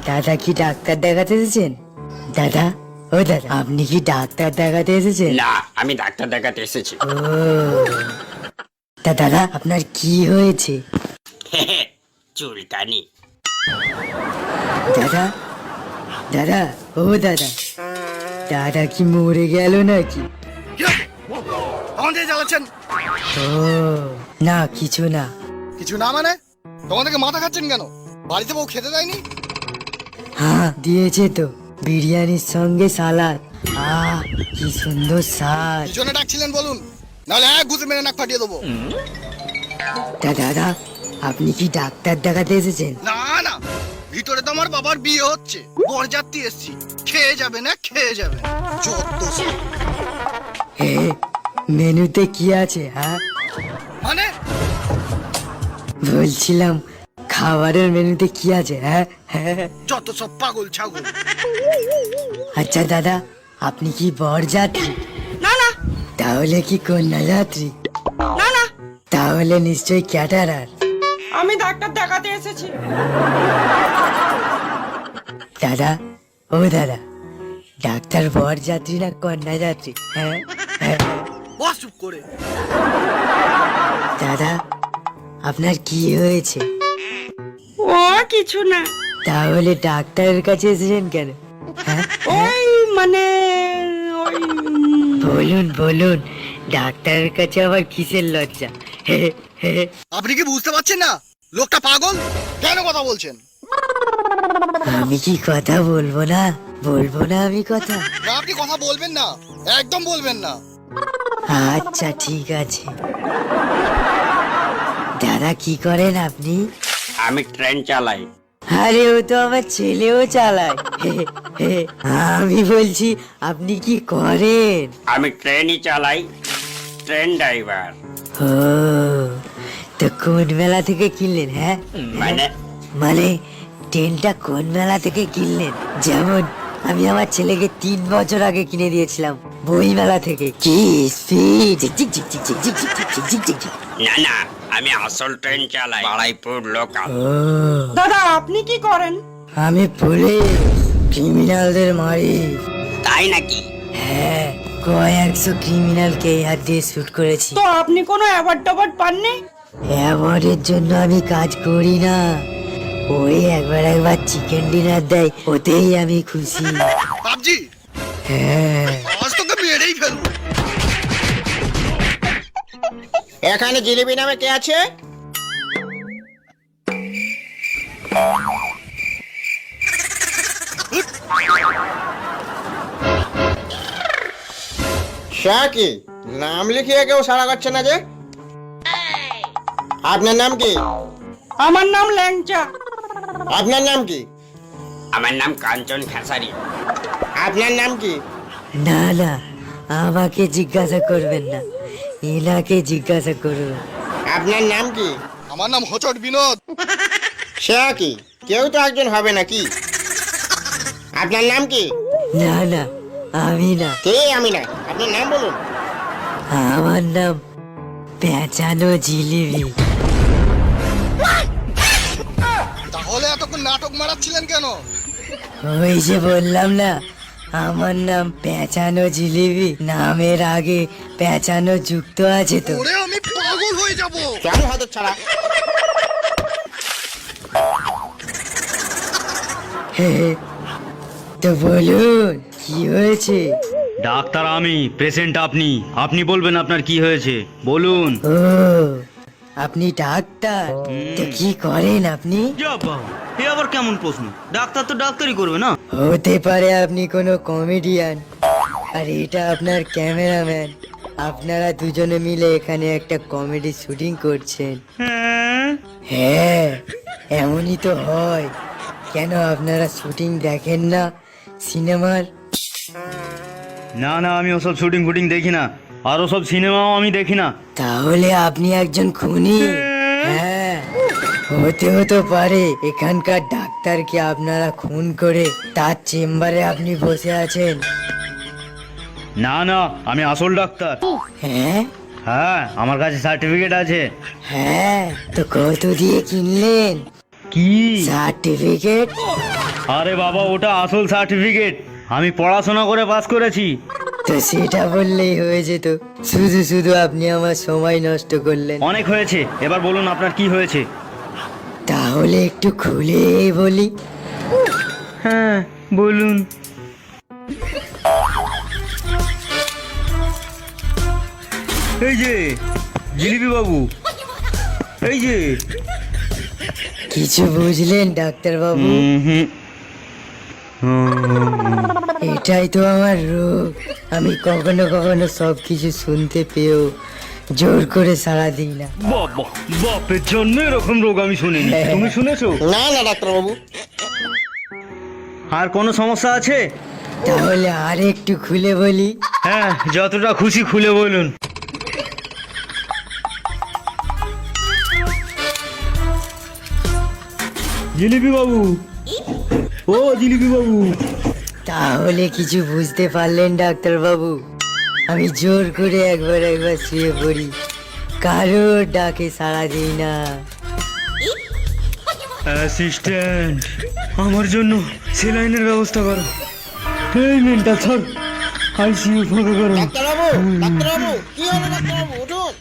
দাদা কি ডাক্তার দেখাতে এসেছেন? দাদা, ও দাদা, আপনি কি ডাক্তার দেখাতে এসেছেন? না, আমি ডাক্তার দেখাতে এসেছি। ও তা দাদা, আপনার কি হয়েছে? চুলকানি। দাদা, দাদা, ও দাদা, দাদা কি মরে গেল নাকি? আমাদের জ্বালাচ্ছেন? ও না, কিছু না। কিছু না মানে? তোমাদেরকে মাথা খাচ্ছেন কেন? বাড়িতে বউ খেতে দেয়নি? হ্যাঁ দিয়েছে তো, বিরিয়ানির সঙ্গে সালাদ। আহ কি সুন্দর স্বাদ। কি জন্য ডাকছিলেন বলুন, নাহলে এক ঘুষে মেরে নাক ফাটিয়ে দেবো। তা দাদা, আপনি কি ডাক্তার দেখাতে এসেছেন? না না, ভিতরে তো আমার বাবার বিয়ে হচ্ছে, বরযাত্রী এসছি। খেয়ে যাবে না, খেয়ে যাবে। যত সব। হে, মেনুতে কি আছে? হ্যাঁ মানে বলছিলাম, খাবারের মেনুতে কি আছে? হ্যাঁ হ্যাঁ। যত সব পাগল ছাগল। আচ্ছা দাদা, আপনি কি বরযাত্রী? না না তাহলে কি কন্যা যাত্রী? না না, তাহলে নিশ্চয়ই ক্যাটারার। আমি ডাক্তার দেখাতে এসেছি। দাদা, ও দাদা, ডাক্তার বরযাত্রী না কন্যা যাত্রী? হ্যাঁ হ্যাঁ। বস চুপ করে। দাদা, আপনার কি হয়েছে? ও কিছু না, তাহলে ডাক্তারের কাছে এসেছেন কেন? হ্যাঁ ওই মানে ওই বলুন বলুন, ডাক্তারের কাছে আবার কিসের লজ্জা? হে হে। আপনি কি বুঝতে পারছেন না লোকটা পাগল? কেন কথা বলছেন? আমি কি কথা বলবো না? বলবো না আমি কথা? না, আপনি কথা বলবেন না, একদম বলবেন না। আচ্ছা ঠিক আছে। দাদা কি করেন আপনি? আমি ট্রেন চালাই। আরে ও তো আমার ছেলেও চালায়। হে, হে। আমি বলছি, আপনি কি করেন? আমি ট্রেনই চালাই, ট্রেন ড্রাইভার। ও তো কোন মেলা থেকে কিনলেন? হ্যাঁ মানে মানে ট্রেনটা কোন মেলা থেকে কিনলেন? যেমন আমি আমার ছেলেকে 3 বছর আগে কিনে দিয়েছিলাম বই মেলা থেকে। কি স্পিড! না না, আমি আসল ট্রেন চালাই, বাড়াইপুর লোকাল। ও দাদা আপনি কি করেন? আমি পুলিশ, ক্রিমিনালদের মারি। তাই নাকি? হ্যাঁ, কয়েকশো ক্রিমিনালকে এই হাত দিয়ে শুট করেছি। তো আপনি কোনো অ্যাওয়ার্ড টাওয়ার্ড পাননি? অ্যাওয়ার্ডের জন্য আমি কাজ করি না, ওই একবার চিকেন ডিনার দেয়, ওতেই আমি খুশি। বাবজি, হ্যাঁ আজ তোকে মেরেই ফেলবো। এখানে জিলিপি নামে কে আছে? সে কি নাম লিখিয়ে কেউ সাড়া করছে না যে? আপনার নাম কি? আমার নাম ল্যাংচা। আপনার নাম কি? আমার নাম কাঞ্চন খেসারি। আপনার নাম কি? না না, আমাকে জিজ্ঞাসা করবেন না, এনাকে জিজ্ঞাসা করুন। আপনার নাম কি? আমার নাম হচট বিনোদ। সে কি কেউ তো একজন হবে নাকি? আপনার নাম কি? না না, আমি না। কে আমি না? আপনার নাম বলুন। আমার নাম পেঁচানো জিলিপি। তাহলে এতক্ষণ নাটক মারাচ্ছিলেন কেন? ওই যে বললাম না, আমার নাম পেঁচানো জিলিপি, নামের আগে পেঁচানো যুক্ত আছে তো। ওরে আমি পাগল হয়ে যাব। কেমন হাত ছাড়া? হে হে। তো বলুন কি হয়েছে? ডাক্তার আমি, পেশেন্ট আপনি। আপনি বলবেন আপনার কি হয়েছে, বলুন। ও আপনি ডাক্তার? তো কি করেন আপনি? যা বাবা, এ আবার কেমন প্রশ্ন? ডাক্তার তো ডাক্তারই করবে না? হতে পারে আপনি কোনো কমেডিয়ান, আর এটা আপনার ক্যামেরাম্যান। আপনারা দুজনে মিলে এখানে একটা কমেডি শুটিং করছেন। হ্যাঁ, হ্যাঁ এমনই তো হয়। কেন আপনারা শুটিং দেখেন না সিনেমার? না না, আমি ওসব শুটিং ফুটিং দেখি না, আর ওসব সিনেমাও আমি দেখি না। তাহলে আপনি একজন খুনি? হ্যাঁ, হতে পারে। এখানকার ডাক্তারকে আপনারা খুন করে তার চেম্বারে আপনি বসে আছেন। না না, আমি আসল ডাক্তার। হ্যাঁ হ্যাঁ, আমার কাছে সার্টিফিকেট আছে। হ্যাঁ, তো কত দিয়ে কিনলেন কি? সার্টিফিকেট? আরে বাবা, ওটা আসল সার্টিফিকেট। আমি পড়াশোনা করে পাস করেছি। তো সেটা বললেই হয়ে যেত, শুধু শুধু আপনি আমার সময় নষ্ট করলেন। অনেক হয়েছে, এবার বলুন আপনার কি হয়েছে। তাহলে একটু খুলে বলি। হ্যাঁ বলুন। এই যে জিলিপি বাবু, এই যে। কিছু বুঝলেন ডাক্তারবাবু? এটাই তো আমার রোগ। আমি কখনো কখনো সবকিছু শুনতে পেয়েও জোর করে সাড়া দিই না। বাবা, বাপের জন্য এরকম রোগ আমি শুনিনি। তুমি শুনেছো? না না ডাক্তারবাবু। আর কোনো সমস্যা আছে? তাহলে আর একটু খুলে বলি। হ্যাঁ, যতটা খুশি খুলে বলুন। জিলিপি বাবু, ও জিলিপি বাবু। তাহলে কিছু বুঝতে পারলেন ডাক্তারবাবু? আমি জোর করে একবার শুয়ে পড়ি, কারোর ডাকে সাড়া দিই না। অ্যাসিস্ট্যান্ট, আমার জন্য সেলাইনের ব্যবস্থা করো। এই মেন্টাল স্যার, আইসিইউ ফাঁকা করো। ডাক্তারবাবু, ডাক্তারবাবু, কি হলো ডাক্তারবাবু, উঠুন।